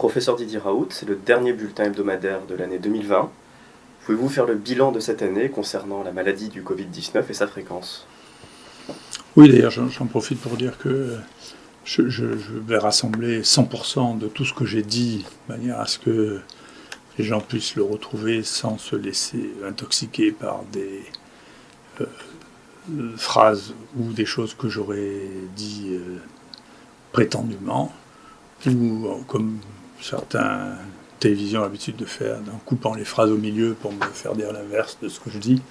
Professeur Didier Raoult, c'est le dernier bulletin hebdomadaire de l'année 2020. Pouvez-vous faire le bilan de cette année concernant la maladie du Covid-19 et sa fréquence? Oui, d'ailleurs, j'en profite pour dire que je vais rassembler 100% de tout ce que j'ai dit, de manière à ce que les gens puissent le retrouver sans se laisser intoxiquer par des phrases ou des choses que j'aurais dit prétendument, ou comme certains télévisions ont l'habitude de faire, en coupant les phrases au milieu pour me faire dire l'inverse de ce que je dis.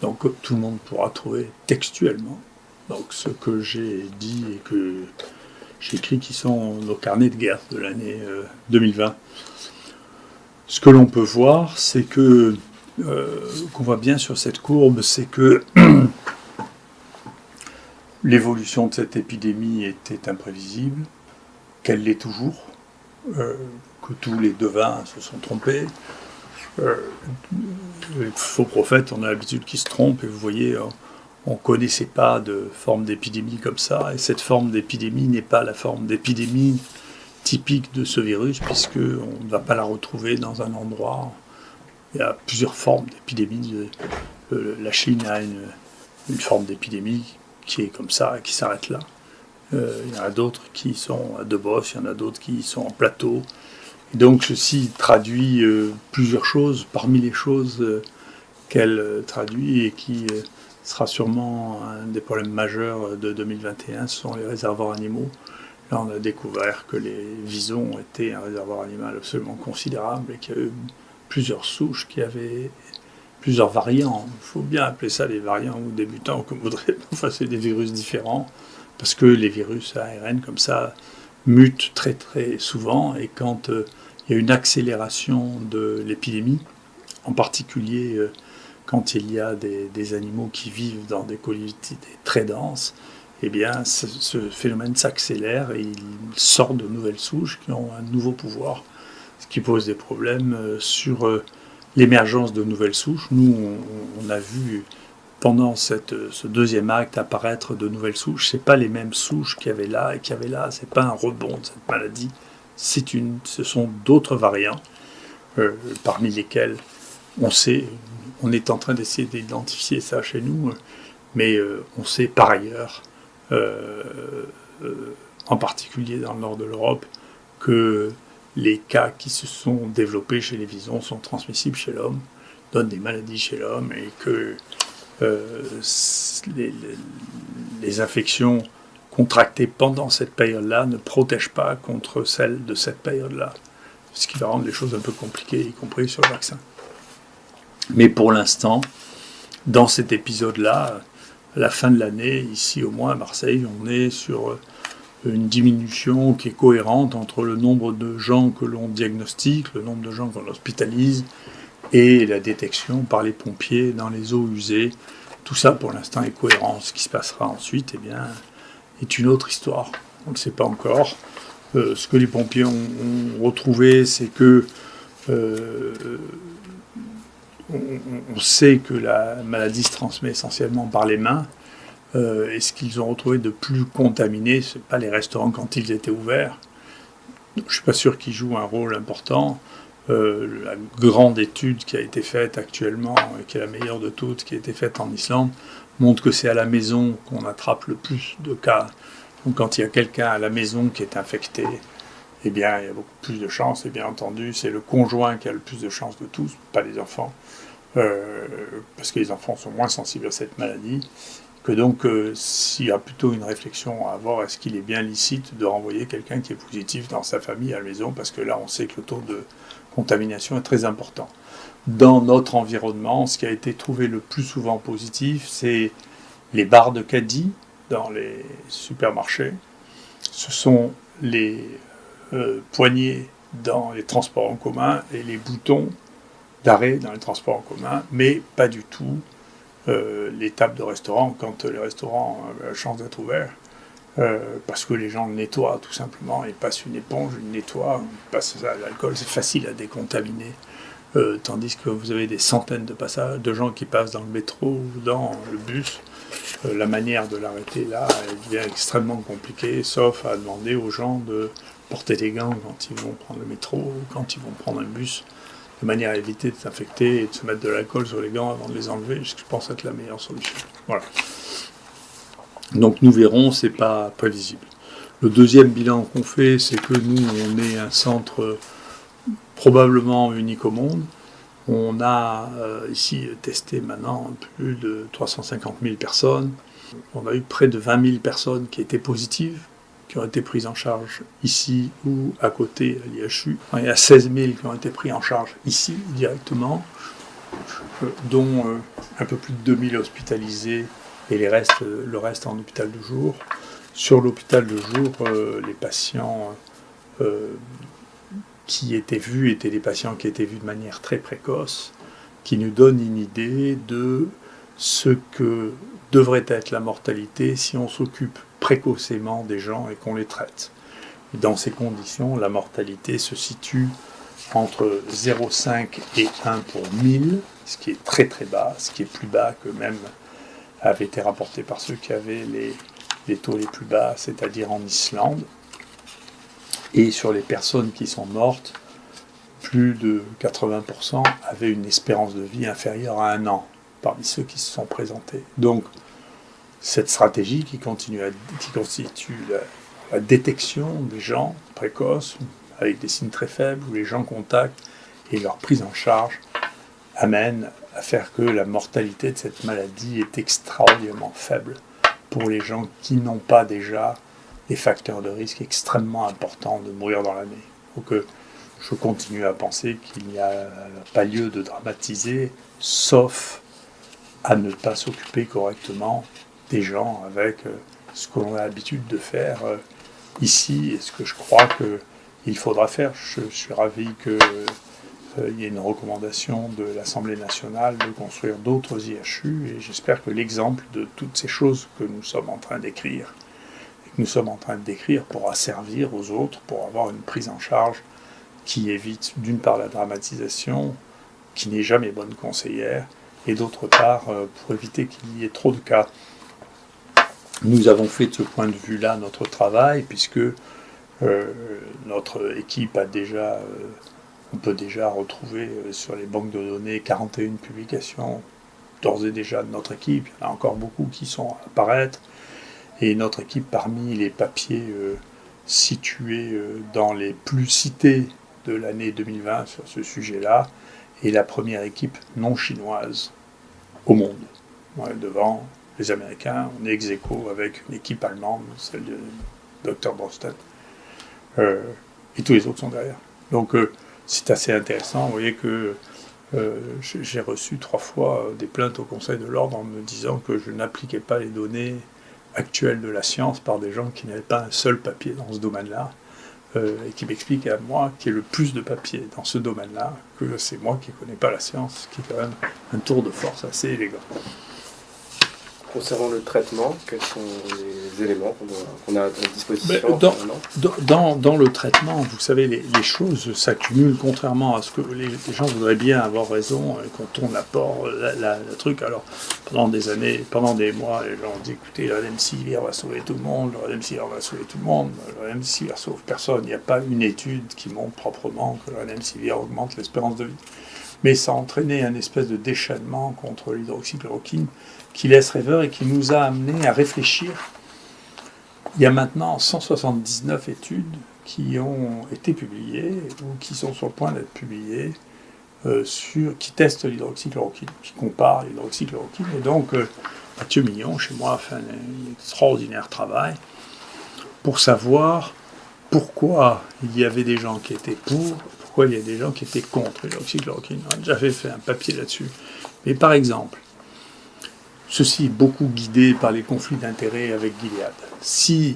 Donc tout le monde pourra trouver textuellement donc, ce que j'ai dit et que j'ai écrit, qui sont nos carnets de guerre de l'année 2020. Ce que l'on peut voir, c'est que, qu'on voit bien sur cette courbe, c'est que l'évolution de cette épidémie était imprévisible, qu'elle l'est toujours, que tous les devins se sont trompés. Les faux prophètes, on a l'habitude qu'ils se trompent, et vous voyez, on ne connaissait pas de forme d'épidémie comme ça, et cette forme d'épidémie n'est pas la forme d'épidémie typique de ce virus, puisqu'on ne va pas la retrouver dans un endroit. Il y a plusieurs formes d'épidémie. La Chine a une forme d'épidémie qui est comme ça, qui s'arrête là. Il y en a d'autres qui sont à deux bosses, il y en a d'autres qui sont en plateau. Et donc ceci traduit plusieurs choses, parmi les choses qu'elle traduit et qui sera sûrement un des problèmes majeurs de 2021, ce sont les réservoirs animaux. Là, on a découvert que les visons étaient un réservoir animal absolument considérable et qu'il y a eu plusieurs souches qui avaient plusieurs variants. Il faut bien appeler ça des variants ou des mutants, comme on voudrait. Enfin, c'est des virus différents, parce que les virus à ARN, comme ça, mutent très très souvent, et quand il y a une accélération de l'épidémie, en particulier quand il y a des animaux qui vivent dans des collectivités très denses, eh bien, ce phénomène s'accélère et il sort de nouvelles souches qui ont un nouveau pouvoir, ce qui pose des problèmes sur l'émergence de nouvelles souches. Nous, on a vu pendant ce deuxième acte apparaître de nouvelles souches. Ce n'est pas les mêmes souches qu'il y avait là et qu'il y avait là. Ce n'est pas un rebond de cette maladie. Ce sont d'autres variants, parmi lesquels on est en train d'essayer d'identifier ça chez nous, mais on sait par ailleurs, en particulier dans le nord de l'Europe, que les cas qui se sont développés chez les visons sont transmissibles chez l'homme, donnent des maladies chez l'homme, et que les infections contractées pendant cette période-là ne protègent pas contre celles de cette période-là, ce qui va rendre les choses un peu compliquées, y compris sur le vaccin. Mais pour l'instant, dans cet épisode-là, à la fin de l'année, ici au moins à Marseille, on est sur une diminution qui est cohérente entre le nombre de gens que l'on diagnostique, le nombre de gens qu'on hospitalise, et la détection par les pompiers dans les eaux usées. Tout ça, pour l'instant, est cohérent. Ce qui se passera ensuite, eh bien, est une autre histoire. On ne le sait pas encore. Ce que les pompiers ont retrouvé, c'est que on sait que la maladie se transmet essentiellement par les mains. Et ce qu'ils ont retrouvé de plus contaminé, ce n'est pas les restaurants quand ils étaient ouverts. Je ne suis pas sûr qu'ils jouent un rôle important. La grande étude qui a été faite actuellement, qui est la meilleure de toutes, qui a été faite en Islande, montre que c'est à la maison qu'on attrape le plus de cas. Donc quand il y a quelqu'un à la maison qui est infecté, eh bien, il y a beaucoup plus de chances, et bien entendu, c'est le conjoint qui a le plus de chances de tous, pas les enfants, parce que les enfants sont moins sensibles à cette maladie, que donc s'il y a plutôt une réflexion à avoir, est-ce qu'il est bien licite de renvoyer quelqu'un qui est positif dans sa famille à la maison, parce que là, on sait que le taux de contamination est très important. Dans notre environnement, ce qui a été trouvé le plus souvent positif, c'est les barres de caddie dans les supermarchés, ce sont les poignées dans les transports en commun et les boutons d'arrêt dans les transports en commun, mais pas du tout les tables de restaurant quand les restaurants ont la chance d'être ouverts, parce que les gens le nettoient tout simplement, ils passent une éponge, ils nettoient, ils passent ça à l'alcool, c'est facile à décontaminer, tandis que vous avez des centaines de gens qui passent dans le métro ou dans le bus, la manière de l'arrêter là, elle devient extrêmement compliquée, sauf à demander aux gens de porter des gants quand ils vont prendre le métro ou quand ils vont prendre un bus, de manière à éviter de s'infecter et de se mettre de l'alcool sur les gants avant de les enlever, ce que je pense être la meilleure solution. Voilà. Donc nous verrons, c'est pas prévisible. Le deuxième bilan qu'on fait, c'est que nous, on est un centre probablement unique au monde. On a ici testé maintenant plus de 350 000 personnes. On a eu près de 20 000 personnes qui étaient positives, qui ont été prises en charge ici ou à côté à l'IHU. Il y a 16 000 qui ont été pris en charge ici directement, dont un peu plus de 2 000 hospitalisés et le reste en hôpital de jour. Sur l'hôpital de jour, les patients qui étaient vus étaient des patients qui étaient vus de manière très précoce, qui nous donnent une idée de ce que devrait être la mortalité si on s'occupe précocement des gens et qu'on les traite. Et dans ces conditions, la mortalité se situe entre 0,5 et 1 pour 1000, ce qui est très très bas, ce qui est plus bas que même avait été rapporté par ceux qui avaient les taux les plus bas, c'est-à-dire en Islande. Et sur les personnes qui sont mortes, plus de 80% avaient une espérance de vie inférieure à 1 an, parmi ceux qui se sont présentés. Donc, cette stratégie qui constitue la détection des gens précoces, avec des signes très faibles, où les gens contactent et leur prise en charge, amène à faire que la mortalité de cette maladie est extraordinairement faible pour les gens qui n'ont pas déjà des facteurs de risque extrêmement importants de mourir dans l'année. Donc je continue à penser qu'il n'y a pas lieu de dramatiser, sauf à ne pas s'occuper correctement des gens avec ce que l'on a l'habitude de faire ici et ce que je crois qu'il faudra faire. Je suis ravi qu'il y ait une recommandation de l'Assemblée nationale de construire d'autres IHU et j'espère que l'exemple de toutes ces choses que nous sommes en train d'écrire pourra servir aux autres pour avoir une prise en charge qui évite d'une part la dramatisation, qui n'est jamais bonne conseillère, et d'autre part pour éviter qu'il y ait trop de cas. Nous avons fait de ce point de vue-là notre travail, puisque notre équipe a déjà, on peut déjà retrouver sur les banques de données 41 publications d'ores et déjà de notre équipe. Il y en a encore beaucoup qui sont à apparaître. Et notre équipe, parmi les papiers situés dans les plus cités de l'année 2020 sur ce sujet-là, est la première équipe non chinoise au monde. Ouais, devant les Américains, on est ex aequo avec une équipe allemande, celle de Dr. Brostedt, et tous les autres sont derrière. Donc c'est assez intéressant. Vous voyez que j'ai reçu 3 fois des plaintes au Conseil de l'Ordre en me disant que je n'appliquais pas les données actuelles de la science par des gens qui n'avaient pas un seul papier dans ce domaine-là, et qui m'expliquent à moi qu'il y a le plus de papiers dans ce domaine-là, que c'est moi qui ne connais pas la science, qui est quand même un tour de force assez élégant. Concernant le traitement, quels sont les éléments qu'on a à disposition? Dans le traitement, vous savez, les choses s'accumulent, contrairement à ce que les gens voudraient bien avoir raison quand on tourne le truc. Alors, pendant des années, pendant des mois, les gens ont dit, écoutez, le remdesivir va sauver tout le monde, le remdesivir va sauver tout le monde, le remdesivir sauve personne. Il n'y a pas une étude qui montre proprement que le remdesivir augmente l'espérance de vie. Mais ça a entraîné un espèce de déchaînement contre l'hydroxychloroquine qui laisse rêveur et qui nous a amené à réfléchir. Il y a maintenant 179 études qui ont été publiées ou qui sont sur le point d'être publiées qui testent l'hydroxychloroquine, qui comparent l'hydroxychloroquine. Et donc, Mathieu Millon, chez moi, a fait un extraordinaire travail pour savoir pourquoi il y avait des gens qui étaient pour, pourquoi il y a des gens qui étaient contre l'hydroxychloroquine. On a déjà fait un papier là-dessus. Mais par exemple, ceci est beaucoup guidé par les conflits d'intérêts avec Gilead. Si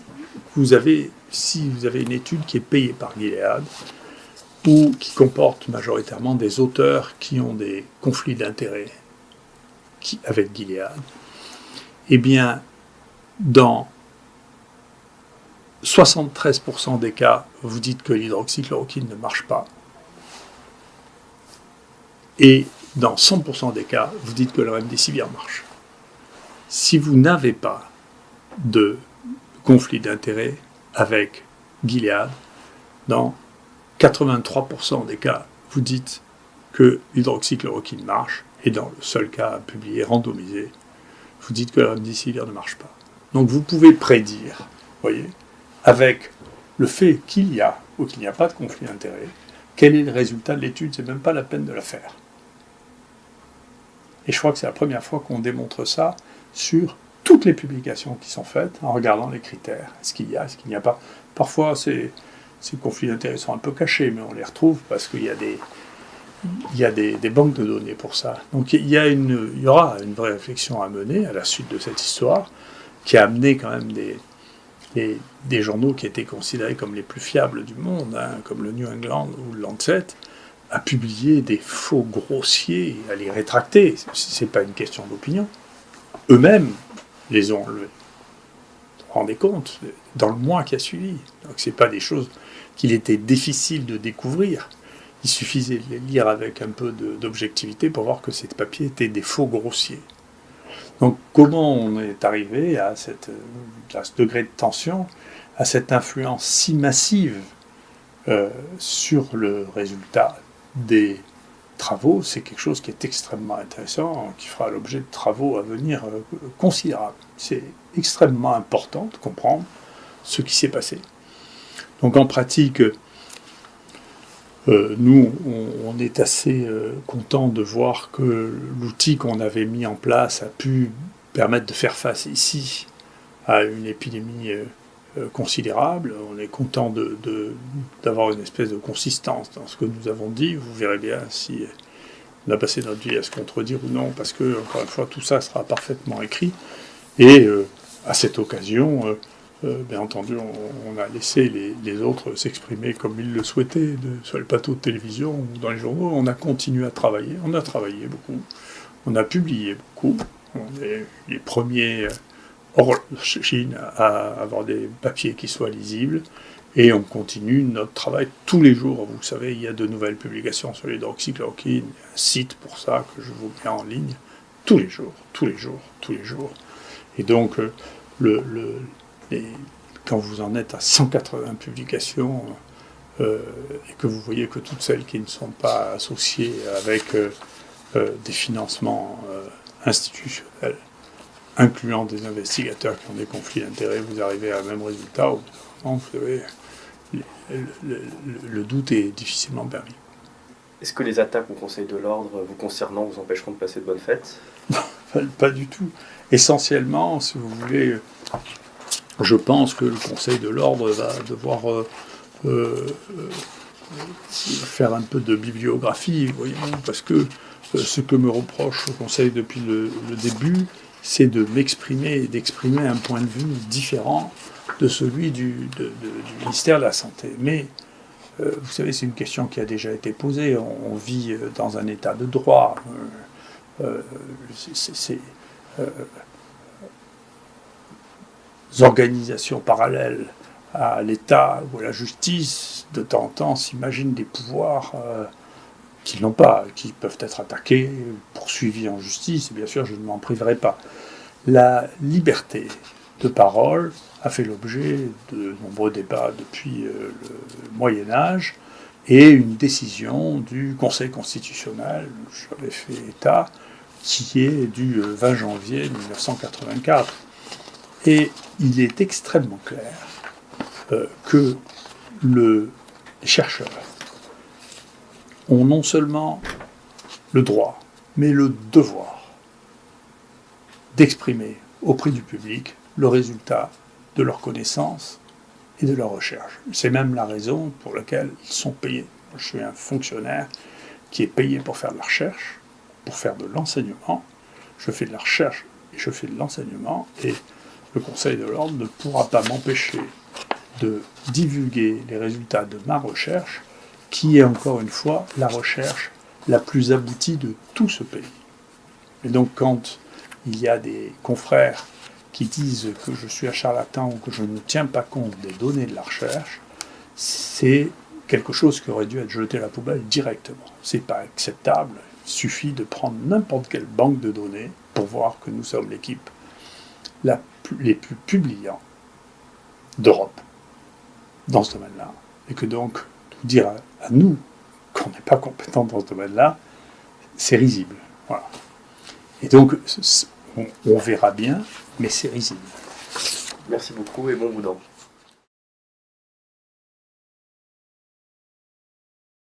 vous avez une étude qui est payée par Gilead, ou qui comporte majoritairement des auteurs qui ont des conflits d'intérêts avec Gilead, eh bien, dans 73% des cas, vous dites que l'hydroxychloroquine ne marche pas. Et dans 100% des cas, vous dites que le remdesivir marche. Si vous n'avez pas de conflit d'intérêts avec Gilead, dans 83% des cas, vous dites que l'hydroxychloroquine marche, et dans le seul cas publié, randomisé, vous dites que la remdesivir ne marche pas. Donc vous pouvez prédire, voyez, avec le fait qu'il y a ou qu'il n'y a pas de conflit d'intérêts, quel est le résultat de l'étude, c'est même pas la peine de la faire. Et je crois que c'est la première fois qu'on démontre ça sur toutes les publications qui sont faites en regardant les critères. Est-ce qu'il y a, est-ce qu'il n'y a pas. Parfois, ces conflits d'intérêts sont un peu cachés, mais on les retrouve parce qu'il y a des banques de données pour ça. Donc il y aura une vraie réflexion à mener à la suite de cette histoire, qui a amené quand même des journaux qui étaient considérés comme les plus fiables du monde, comme le New England ou le Lancet, à publier des faux grossiers, à les rétracter. Ce n'est pas une question d'opinion. Eux-mêmes les ont enlevés. Vous vous rendez compte, dans le mois qui a suivi. Donc ce n'est pas des choses qu'il était difficile de découvrir. Il suffisait de les lire avec un peu d'objectivité pour voir que ces papiers étaient des faux grossiers. Donc comment on est arrivé à ce degré de tension, à cette influence si massive sur le résultat des travaux, c'est quelque chose qui est extrêmement intéressant, qui fera l'objet de travaux à venir considérables. C'est extrêmement important de comprendre ce qui s'est passé. Donc en pratique, nous, on est assez content de voir que l'outil qu'on avait mis en place a pu permettre de faire face ici à une épidémie considérable. On est content d'avoir une espèce de consistance dans ce que nous avons dit. Vous verrez bien si on a passé notre vie à se contredire ou non, parce que, encore une fois, tout ça sera parfaitement écrit. Et à cette occasion, bien entendu, on a laissé les autres s'exprimer comme ils le souhaitaient, sur les plateaux de télévision ou dans les journaux. On a continué à travailler, on a travaillé beaucoup, on a publié beaucoup. On est les premiers hors Chine à avoir des papiers qui soient lisibles, et on continue notre travail tous les jours. Vous savez, il y a de nouvelles publications sur l'hydroxychloroquine, il y a un site pour ça que je vous mets en ligne, tous les jours. Et donc, quand vous en êtes à 180 publications, et que vous voyez que toutes celles qui ne sont pas associées avec des financements institutionnels, incluant des investigateurs qui ont des conflits d'intérêts, vous arrivez à un même résultat. Au bout d'un moment, vous savez, le doute est difficilement permis. Est-ce que les attaques au Conseil de l'Ordre vous concernant vous empêcheront de passer de bonnes fêtes ? Pas du tout. Essentiellement, si vous voulez, je pense que le Conseil de l'Ordre va devoir faire un peu de bibliographie, voyez, parce que ce que me reproche le Conseil depuis le début, c'est de m'exprimer et d'exprimer un point de vue différent de celui du ministère de la Santé. Mais, vous savez, c'est une question qui a déjà été posée. On vit dans un état de droit. Organisations parallèles à l'État ou à la justice, de temps en temps, s'imaginent des pouvoirs qu'ils n'ont pas, qui peuvent être attaqués, poursuivis en justice, et bien sûr, je ne m'en priverai pas. La liberté de parole a fait l'objet de nombreux débats depuis le Moyen-Âge, et une décision du Conseil constitutionnel, j'avais fait état, qui est du 20 janvier 1984. Et il est extrêmement clair que les chercheurs ont non seulement le droit, mais le devoir d'exprimer auprès du public le résultat de leurs connaissances et de leurs recherches. C'est même la raison pour laquelle ils sont payés. Je suis un fonctionnaire qui est payé pour faire de la recherche, pour faire de l'enseignement. Je fais de la recherche et je fais de l'enseignement, et le Conseil de l'Ordre ne pourra pas m'empêcher de divulguer les résultats de ma recherche, qui est encore une fois la recherche la plus aboutie de tout ce pays. Et donc quand il y a des confrères qui disent que je suis un charlatan ou que je ne tiens pas compte des données de la recherche, c'est quelque chose qui aurait dû être jeté à la poubelle directement. C'est pas acceptable. Il suffit de prendre n'importe quelle banque de données pour voir que nous sommes l'équipe les plus publiants d'Europe dans ce domaine-là. Et que donc, nous dire à nous qu'on n'est pas compétent dans ce domaine-là, c'est risible. Voilà. Et donc, on verra bien, mais c'est risible. Merci beaucoup et bon boudin.